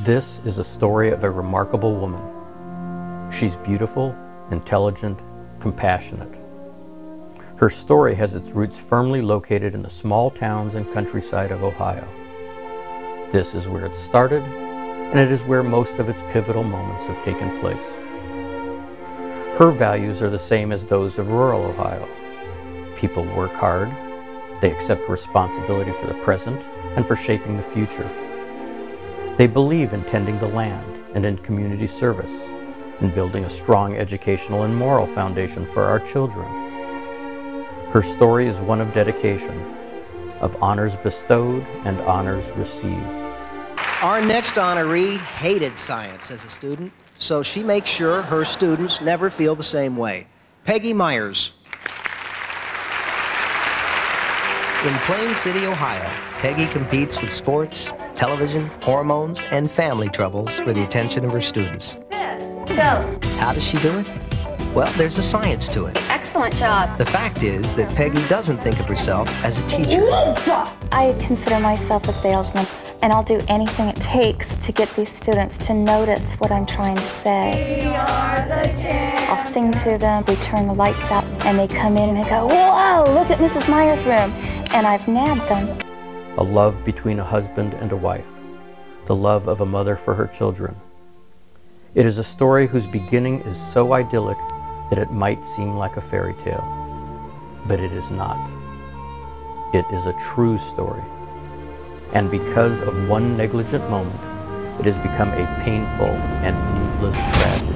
This is a story of a remarkable woman. She's beautiful, intelligent, compassionate. Her story has its roots firmly located in the small towns and countryside of Ohio. This is where it started, and it is where most of its pivotal moments have taken place. Her values are the same as those of rural Ohio. People work hard, they accept responsibility for the present and for shaping the future. They believe in tending the land and in community service, in building a strong educational and moral foundation for our children. Her story is one of dedication, of honors bestowed and honors received. Our next honoree hated science as a student, so she makes sure her students never feel the same way. Peggy Myers. In Plain City, Ohio, Peggy competes with sports, television, hormones, and family troubles for the attention of her students. Go. How does she do it? Well, there's a science to it. Excellent job. The fact is that Peggy doesn't think of herself as a teacher. I consider myself a salesman, and I'll do anything it takes to get these students to notice what I'm trying to say. We are the champs. I'll sing to them, we turn the lights out, and they come in and they go, "Whoa, look at Mrs. Myers' room." And I've nabbed them. A love between a husband and a wife, the love of a mother for her children. It is a story whose beginning is so idyllic that it might seem like a fairy tale, but it is not. It is a true story, and because of one negligent moment, it has become a painful and needless tragedy.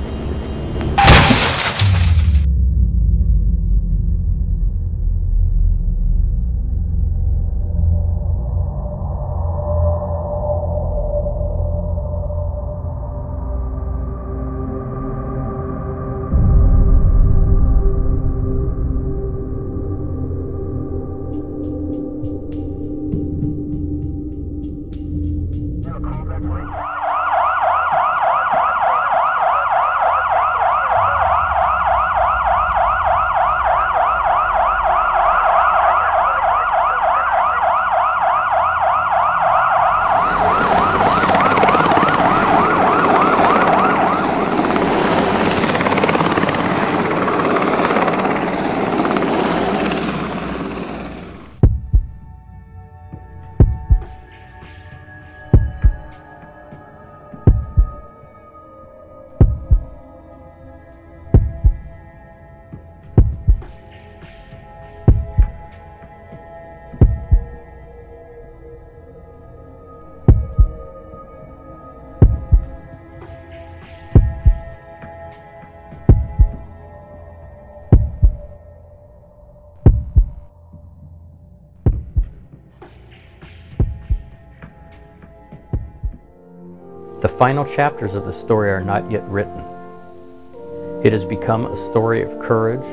The final chapters of the story are not yet written. It has become a story of courage,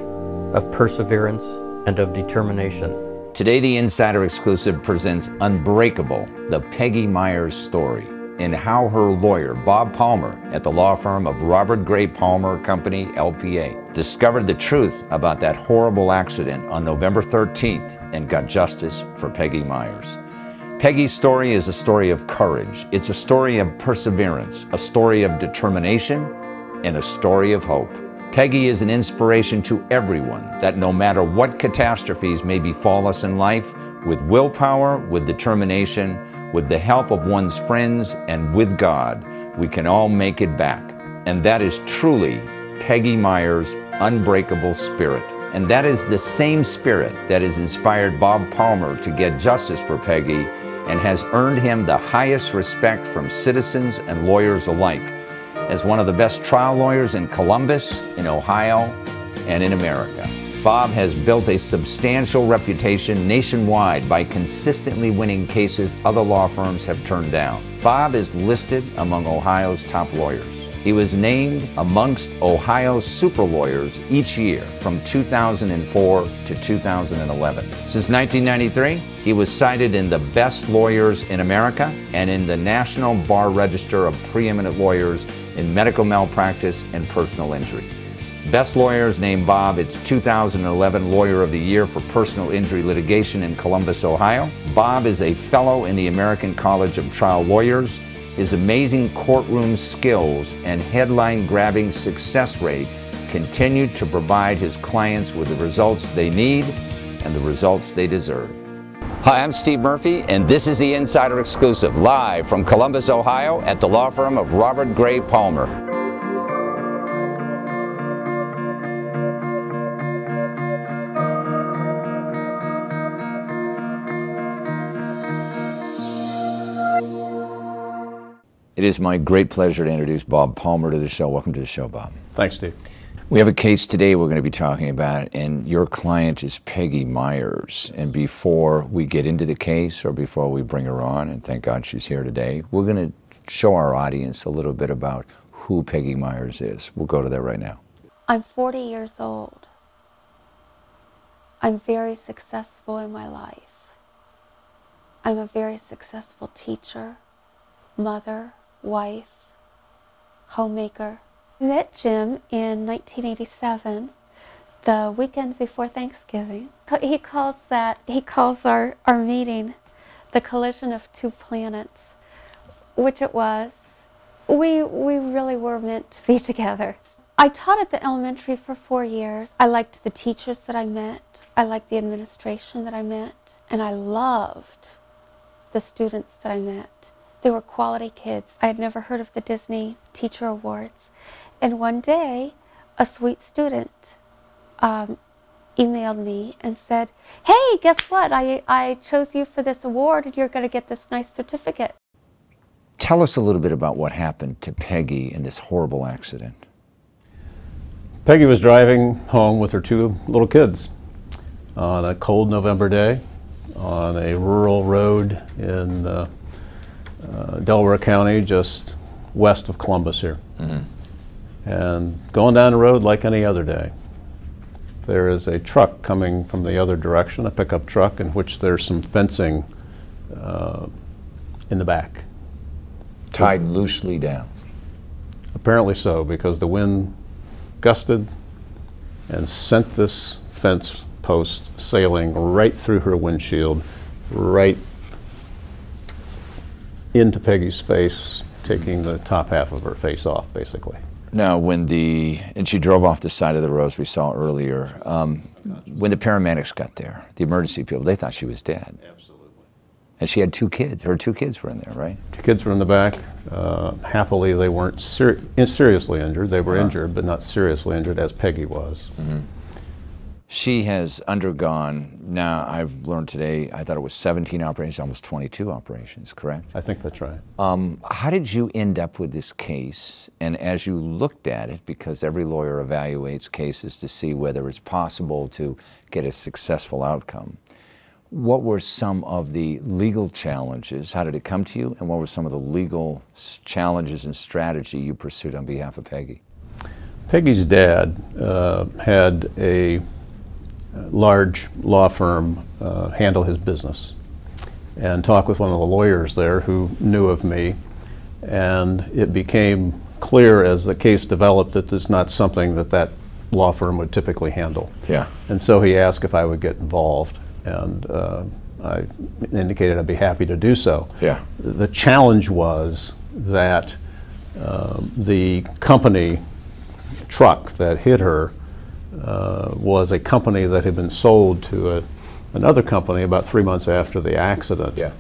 of perseverance, and of determination. Today, the Insider Exclusive presents Unbreakable, the Peggy Myers story, and how her lawyer, Bob Palmer, at the law firm of Robert Gray Palmer Company, LPA, discovered the truth about that horrible accident on November 13th and got justice for Peggy Myers. Peggy's story is a story of courage. It's a story of perseverance, a story of determination, and a story of hope. Peggy is an inspiration to everyone that no matter what catastrophes may befall us in life, with willpower, with determination, with the help of one's friends, and with God, we can all make it back. And that is truly Peggy Myers' unbreakable spirit. And that is the same spirit that has inspired Bob Palmer to get justice for Peggy and has earned him the highest respect from citizens and lawyers alike as one of the best trial lawyers in Columbus, in Ohio, and in America. Bob has built a substantial reputation nationwide by consistently winning cases other law firms have turned down. Bob is listed among Ohio's top lawyers. He was named amongst Ohio's super lawyers each year from 2004 to 2011. Since 1993, he was cited in the Best Lawyers in America and in the National Bar Register of Preeminent Lawyers in Medical Malpractice and Personal Injury. Best Lawyers named Bob its 2011 Lawyer of the Year for Personal Injury Litigation in Columbus, Ohio. Bob is a fellow in the American College of Trial Lawyers his amazing courtroom skills and headline-grabbing success rate continue to provide his clients with the results they need and the results they deserve. Hi, I'm Steve Murphy, and this is the Insider Exclusive, live from Columbus, Ohio, at the law firm of Robert Gray Palmer. It is my great pleasure to introduce Bob Palmer to the show. Welcome to the show, Bob. Thanks, Steve. We have a case today we're going to be talking about, and your client is Peggy Myers. And before we get into the case, or before we bring her on, and thank God she's here today, we're going to show our audience a little bit about who Peggy Myers is. We'll go to that right now. I'm 40 years old. I'm very successful in my life. I'm a very successful teacher, mother, wife, homemaker. I met Jim in 1987, the weekend before Thanksgiving. He calls our meeting the collision of two planets, which it was. We really were meant to be together. I taught at the elementary for 4 years. I liked the teachers that I met. I liked the administration that I met. And I loved the students that I met. They were quality kids. I had never heard of the Disney Teacher Awards. And one day, a sweet student emailed me and said, "Hey, guess what? I chose you for this award and you're going to get this nice certificate." Tell us a little bit about what happened to Peggy in this horrible accident. Peggy was driving home with her two little kids on a cold November day on a rural road in Delaware County, just west of Columbus here. Mm-hmm. And going down the road like any other day. There is a truck coming from the other direction, a pickup truck, in which there's some fencing in the back. Tied loosely down. Apparently so, because the wind gusted and sent this fence post sailing right through her windshield, right into Peggy's face, taking the top half of her face off, basically. Now, and she drove off the side of the road, as we saw earlier. When the paramedics got there, the emergency people, they thought she was dead. Absolutely. And she had two kids. Her two kids were in there, right? Two kids were in the back. Happily, they weren't seriously injured. They were injured, but not seriously injured, as Peggy was. Mm-hmm. She has undergone, now I've learned today, I thought it was 17 operations, almost 22 operations, correct? I think that's right. How did you end up with this case? And as you looked at it, because every lawyer evaluates cases to see whether it's possible to get a successful outcome, what were some of the legal challenges? How did it come to you? And what were some of the legal challenges and strategy you pursued on behalf of Peggy? Peggy's dad had a large law firm handle his business, and talked with one of the lawyers there who knew of me, and it became clear as the case developed that it's not something that law firm would typically handle. Yeah. And so he asked if I would get involved, and I indicated I'd be happy to do so. Yeah. The challenge was that the company truck that hit her was a company that had been sold to another company about 3 months after the accident. Yeah.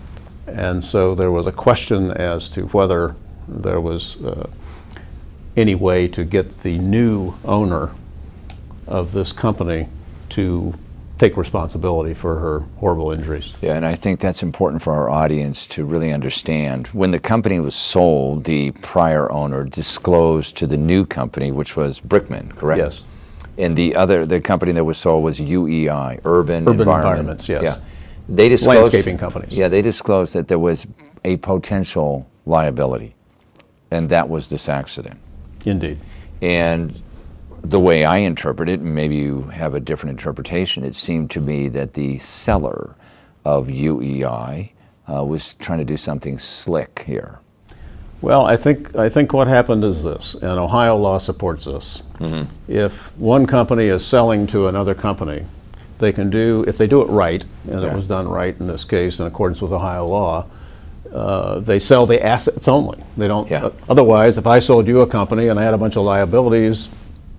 And so there was a question as to whether there was any way to get the new owner of this company to take responsibility for her horrible injuries. Yeah, and I think that's important for our audience to really understand. When the company was sold, the prior owner disclosed to the new company, which was Brickman, correct? Yes. And the company that was sold was UEI, Urban Environments, yes. Yeah. They disclosed, landscaping companies. Yeah, they disclosed that there was a potential liability, and that was this accident. Indeed. And the way I interpret it, and maybe you have a different interpretation, it seemed to me that the seller of UEI was trying to do something slick here. Well, I think what happened is this, and Ohio law supports this. Mm-hmm. If one company is selling to another company, they can do, if they do it right, and it was done right in this case in accordance with Ohio law, they sell the assets only. They don't. Yeah. Otherwise, if I sold you a company and I had a bunch of liabilities,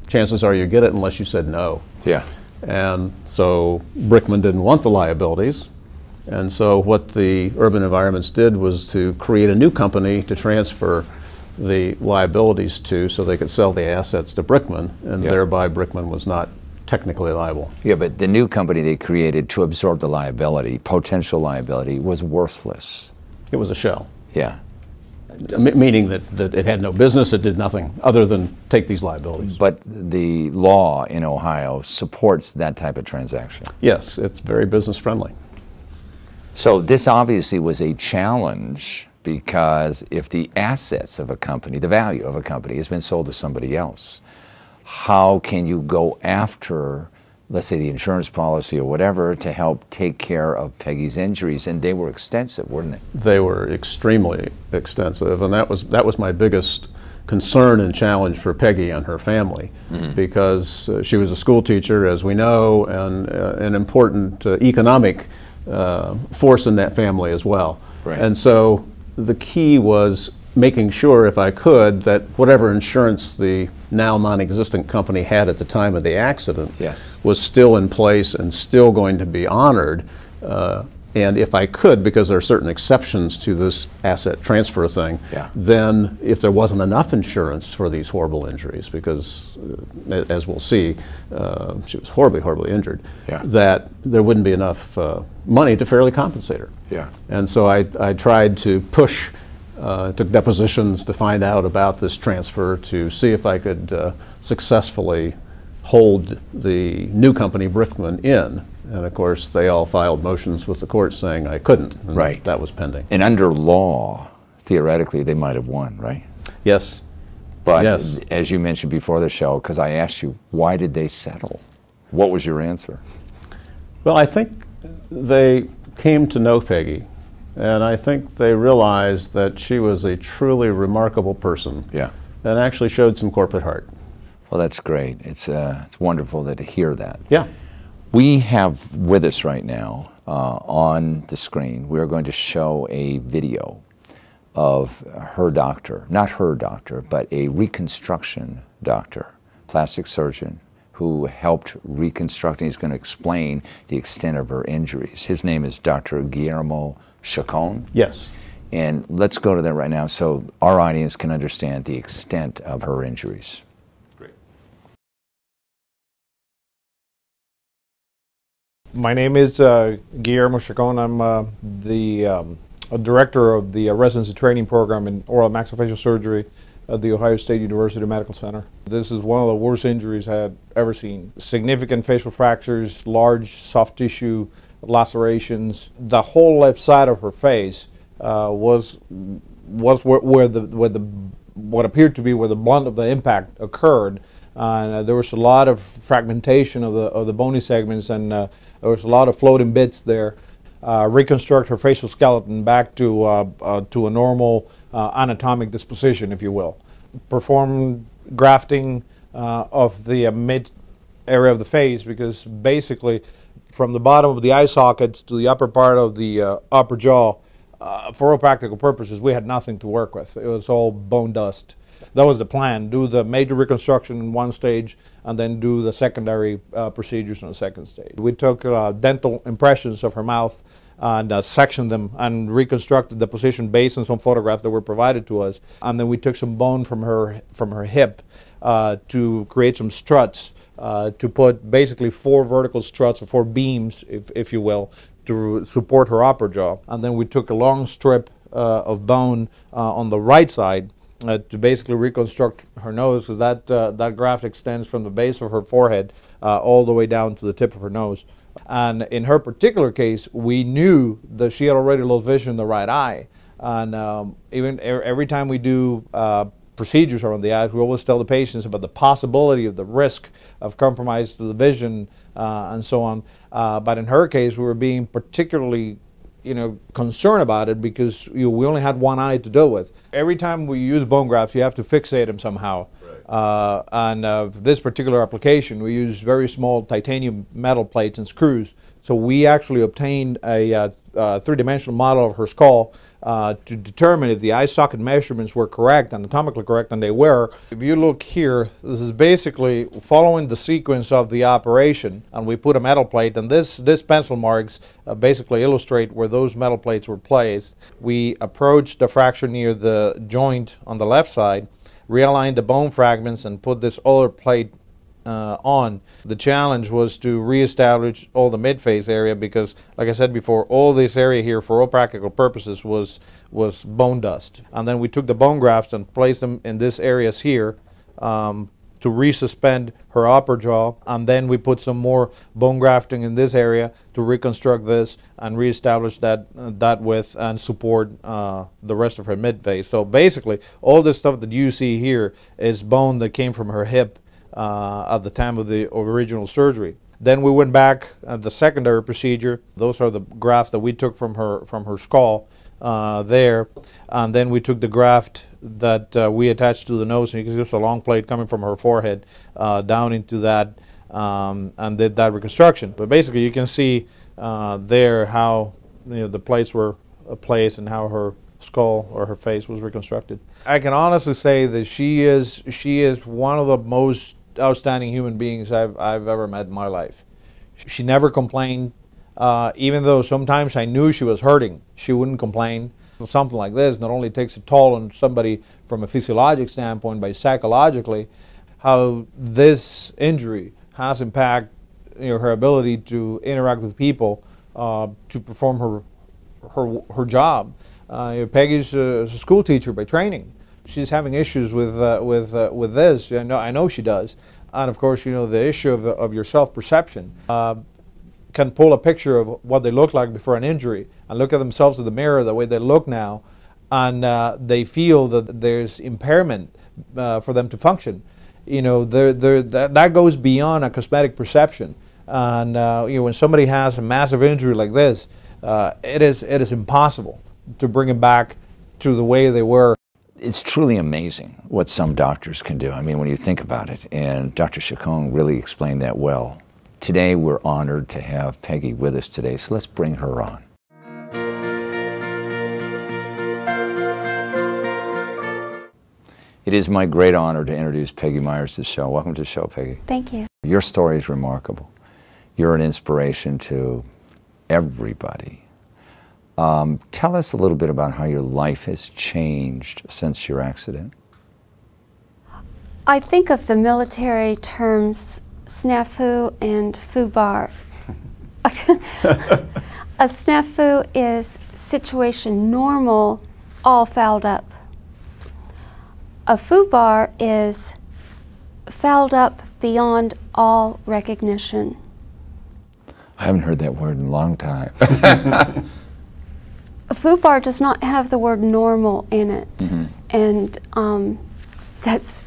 chances are you get it unless you said no. Yeah. And so Brickman didn't want the liabilities. And so what the Urban Environments did was to create a new company to transfer the liabilities to, so they could sell the assets to Brickman, and thereby Brickman was not technically liable. Yeah, but the new company they created to absorb the liability, potential liability, was worthless. It was a shell. Yeah. Meaning that it had no business, it did nothing other than take these liabilities. But the law in Ohio supports that type of transaction. Yes, it's very business friendly. So this obviously was a challenge, because if the assets of a company, the value of a company, has been sold to somebody else, how can you go after, let's say, the insurance policy or whatever, to help take care of Peggy's injuries? And they were extensive, weren't they? They were extremely extensive, and that was my biggest concern and challenge for Peggy and her family, because she was a school teacher, as we know, and an important economic force in that family as well. Right. And so the key was making sure, if I could, that whatever insurance the now non-existent company had at the time of the accident was still in place and still going to be honored. And if I could, because there are certain exceptions to this asset transfer thing, then if there wasn't enough insurance for these horrible injuries, because as we'll see, she was horribly, horribly injured, that there wouldn't be enough money to fairly compensate her. And so I tried to push, took depositions to find out about this transfer, to see if I could successfully hold the new company, Brickman, in. And of course, they all filed motions with the court saying I couldn't. And that was pending. And under law, theoretically, they might have won, right? Yes. But as you mentioned before the show, because I asked you, why did they settle? What was your answer? Well, I think they came to know Peggy, and I think they realized that she was a truly remarkable person. And actually showed some corporate heart. Well, that's great. It's wonderful to hear that. Yeah. We have with us right now on the screen, we are going to show a video of her doctor, not her doctor, but a reconstruction doctor, plastic surgeon, who helped reconstruct, and he's going to explain the extent of her injuries. His name is Dr. Guillermo Chacon. Yes. And let's go to that right now so our audience can understand the extent of her injuries. My name is Guillermo Chacon. I'm the director of the residency training program in oral and maxillofacial surgery at the Ohio State University Medical Center. This is one of the worst injuries I had ever seen. Significant facial fractures, large soft tissue lacerations. The whole left side of her face was where what appeared to be where the blunt of the impact occurred. There was a lot of fragmentation of the bony segments, and there was a lot of floating bits there. Reconstruct her facial skeleton back to a normal anatomic disposition, if you will. Perform grafting of the mid area of the face, because basically from the bottom of the eye sockets to the upper part of the upper jaw, for all practical purposes, we had nothing to work with. It was all bone dust. That was the plan: do the major reconstruction in one stage, and then do the secondary procedures in the second stage. We took dental impressions of her mouth and sectioned them and reconstructed the position based on some photographs that were provided to us. And then we took some bone from her hip to create some struts, to put basically 4 vertical struts, or 4 beams, if you will, to support her upper jaw. And then we took a long strip of bone on the right side to basically reconstruct her nose, because that graft extends from the base of her forehead all the way down to the tip of her nose. And in her particular case, we knew that she had already lost vision in the right eye. And even every time we do procedures around the eyes, we always tell the patients about the possibility of the risk of compromise to the vision and so on. But in her case, we were being particularly concerned about it, because we only had one eye to deal with. Every time we use bone grafts, you have to fixate them somehow. And for this particular application, we use very small titanium metal plates and screws. So we actually obtained a 3-dimensional model of her skull to determine if the eye socket measurements were correct, anatomically correct, and they were. If you look here, this is basically following the sequence of the operation, and we put a metal plate, and this pencil marks basically illustrate where those metal plates were placed. We approached the fracture near the joint on the left side, realigned the bone fragments, and put this other plate on. The challenge was to reestablish all the midface area because, like I said before, all this area here for all practical purposes was bone dust. And then we took the bone grafts and placed them in this areas here to resuspend her upper jaw, and then we put some more bone grafting in this area to reconstruct this and reestablish that width and support the rest of her midface. So basically, all this stuff that you see here is bone that came from her hip at the time of the original surgery. Then we went back at the secondary procedure. Those are the grafts that we took from her skull there, and then we took the graft that we attached to the nose, and you can see there's a long plate coming from her forehead down into that, and did that reconstruction. But basically, you can see there how the plates were placed and how her skull or her face was reconstructed. I can honestly say that she is one of the most outstanding human beings I've ever met in my life. She never complained, even though sometimes I knew she was hurting. She wouldn't complain. Something like this not only takes a toll on somebody from a physiologic standpoint, but psychologically, how this injury has impacted her ability to interact with people, to perform her job. Peggy's a school teacher by training. She's having issues with this. I know she does. And of course, the issue of your self-perception. Can pull a picture of what they look like before an injury and look at themselves in the mirror the way they look now, and they feel that there's impairment for them to function. That goes beyond a cosmetic perception. And when somebody has a massive injury like this, it is impossible to bring them back to the way they were. It's truly amazing what some doctors can do. I mean, when you think about it, and Dr. Chacon really explained that well. Today, we're honored to have Peggy with us today, so let's bring her on. It is my great honor to introduce Peggy Myers to the show. Welcome to the show, Peggy. Thank you. Your story is remarkable. You're an inspiration to everybody. Tell us a little bit about how your life has changed since your accident. I think of the military terms snafu and foobar. A snafu is situation normal, all fouled up. A foobar is fouled up beyond all recognition. I haven't heard that word in a long time. A foobar does not have the word normal in it. Mm-hmm. And that's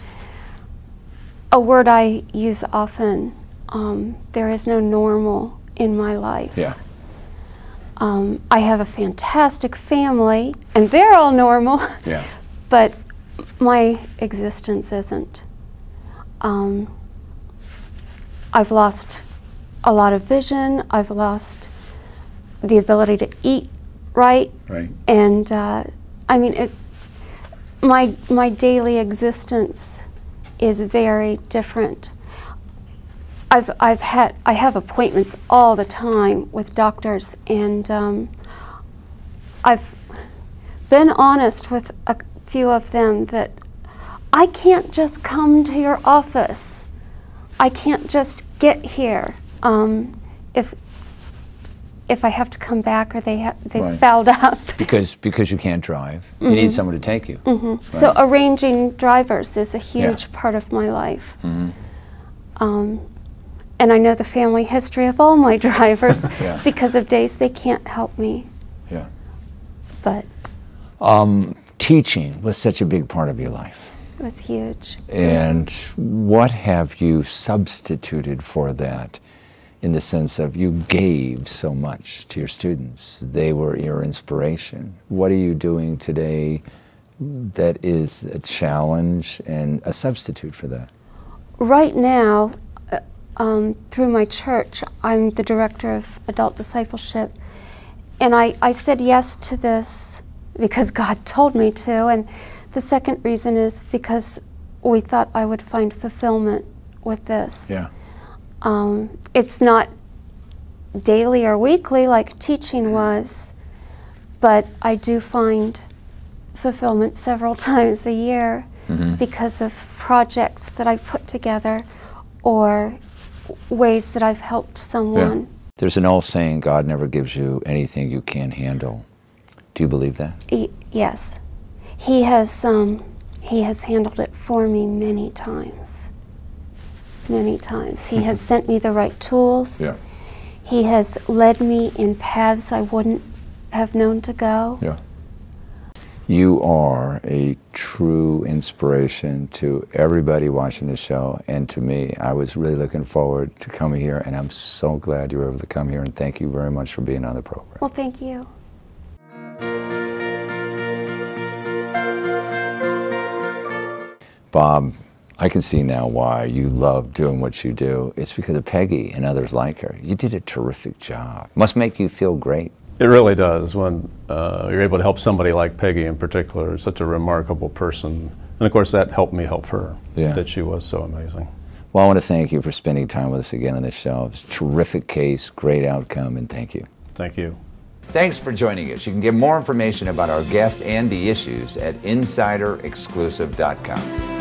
a word I use often. There is no normal in my life. Yeah. I have a fantastic family, and they're all normal. Yeah. But my existence isn't. I've lost a lot of vision. I've lost the ability to eat right. Right. And I mean, my daily existence is very different. I have appointments all the time with doctors, and I've been honest with a few of them that I can't just come to your office. I can't just get here. If I have to come back or they right. fouled up. Because you can't drive. Mm-hmm. You need someone to take you. Mm-hmm. Right. So arranging drivers is a huge part of my life. Mm-hmm. And I know the family history of all my drivers because of days they can't help me. Yeah. But teaching was such a big part of your life. It was huge. And what have you substituted for that? In the sense of you gave so much to your students. They were your inspiration. What are you doing today that is a challenge and a substitute for that? Right now, through my church, I'm the director of adult discipleship. And I said yes to this because God told me to, and the second reason is because we thought I would find fulfillment with this. Yeah. It's not daily or weekly like teaching was, but I do find fulfillment several times a year because of projects that I've put together or ways that I've helped someone. Yeah. There's an old saying, God never gives you anything you can't handle. Do you believe that? Yes. He has handled it for me many times. Many times. He has sent me the right tools. Yeah. He has led me in paths I wouldn't have known to go. Yeah. You are a true inspiration to everybody watching the show and to me. I was really looking forward to coming here, and I'm so glad you were able to come here, and thank you very much for being on the program. Well, thank you. Bob, I can see now why you love doing what you do. It's because of Peggy and others like her. You did a terrific job. Must make you feel great. It really does when you're able to help somebody like Peggy in particular, such a remarkable person. And of course that helped me help her, that she was so amazing. Well, I want to thank you for spending time with us again on this show. It's a terrific case, great outcome, and thank you. Thank you. Thanks for joining us. You can get more information about our guest and the issues at InsiderExclusive.com.